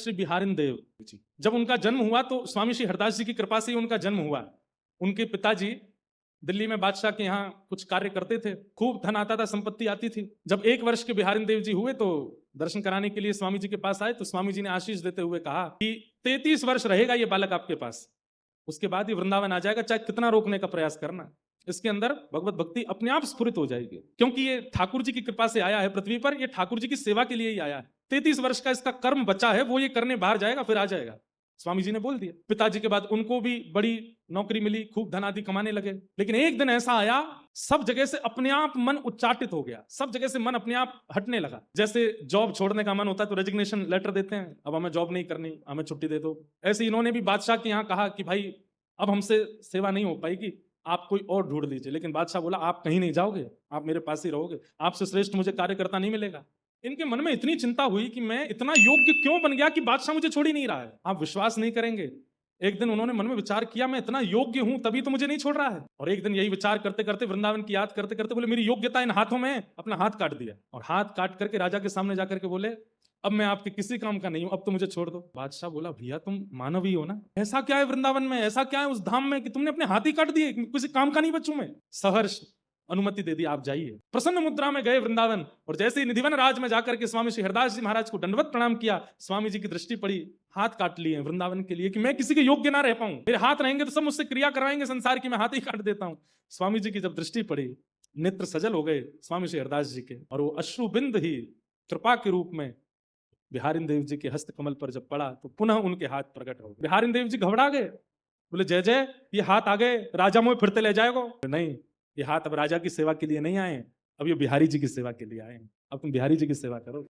श्री बिहारिन देव जी, जब उनका जन्म हुआ तो स्वामी श्री हरदास जी की कृपा से ही उनका जन्म हुआ। उनके पिताजी दिल्ली में बादशाह के यहाँ कुछ कार्य करते थे, खूब धन आता था, संपत्ति आती थी। जब 1 वर्ष के बिहारिन देव जी हुए तो दर्शन कराने के लिए स्वामी जी के पास आए, तो स्वामी जी ने आशीष देते हुए कहा कि 33 वर्ष रहेगा ये बालक आपके पास, उसके बाद ये वृंदावन आ जाएगा, चाहे कितना रोकने का प्रयास करना, इसके अंदर भगवत भक्ति अपने आप स्फुरित हो जाएगी, क्योंकि ये ठाकुर जी की कृपा से आया है पृथ्वी पर, ये ठाकुर जी की सेवा के लिए ही आया है। 33 वर्ष का इसका कर्म बचा है, वो ये करने बाहर जाएगा, फिर आ जाएगा। स्वामी जी ने बोल दिया। पिताजी के बाद उनको भी बड़ी नौकरी मिली, खूब धन आदि कमाने लगे। लेकिन एक दिन ऐसा आया, सब जगह से अपने आप मन उच्चाटित हो गया, सब जगह से मन अपने आप हटने लगा। जैसे जॉब छोड़ने का मन होता है तो रेजिग्नेशन लेटर देते हैं, अब हमें जॉब नहीं करनी, हमें छुट्टी दे दो। ऐसे इन्होंने भी बादशाह के यहाँ कहा कि भाई अब हमसे सेवा नहीं हो पाएगी, आप कोई और ढूंढ लीजिए। लेकिन बादशाह बोला आप कहीं नहीं जाओगे, आप मेरे पास ही रहोगे, आपसे श्रेष्ठ मुझे कार्यकर्ता नहीं मिलेगा। इनके मन में इतनी चिंता हुई कि मैं इतना योग्य क्यों बन गया कि बादशाह मुझे छोड़ ही नहीं रहा है। आप विश्वास नहीं करेंगे, एक दिन उन्होंने मन में विचार किया मैं इतना योग्य हूं तभी तो मुझे नहीं छोड़ रहा है। और एक दिन यही विचार करते करते, वृंदावन की याद करते करते बोले मेरी योग्यता इन हाथों में, अपना हाथ काट दिया और हाथ काट करके राजा के सामने जाकर के बोले अब मैं आपके किसी काम का नहीं हूं, अब तो मुझे छोड़ दो। बादशाह बोला भैया तुम मानव ही हो ना, ऐसा क्या है वृंदावन में, ऐसा क्या है उस धाम में कि तुमने अपने हाथ ही काट दिए, किसी काम का नहीं बचूं मैं। सहर्ष अनुमति दे दी, आप जाइए। प्रसन्न मुद्रा में गए वृंदावन, और जैसे ही निधिवन राज में जाकर के स्वामी श्री हरदास जी महाराज को दंडवत प्रणाम किया, स्वामी जी की दृष्टि पड़ी, हाथ काट लिए वृंदावन के लिए कि मैं किसी के योग्य ना रह पाऊं, मेरे हाथ रहेंगे तो सब मुझसे क्रिया करवाएंगे संसार की, मैं हाथ ही काट देता हूं। स्वामी जी की जब दृष्टि पड़ी, नेत्र सजल हो गए स्वामी श्री हरदास जी के, और वो अश्रुबिंद ही कृपा के रूप में बिहारिन देव जी के हस्त कमल पर जब पड़ा तो पुनः उनके हाथ प्रकट हो गए। बिहारिन देव जी घबरा गए, बोले जय जय ये हाथ आ गए, राजा मुझे फिरते ले जाएगा। नहीं, ये हाथ अब राजा की सेवा के लिए नहीं आए, अब ये बिहारी जी की सेवा के लिए आए, अब तुम बिहारी जी की सेवा करो।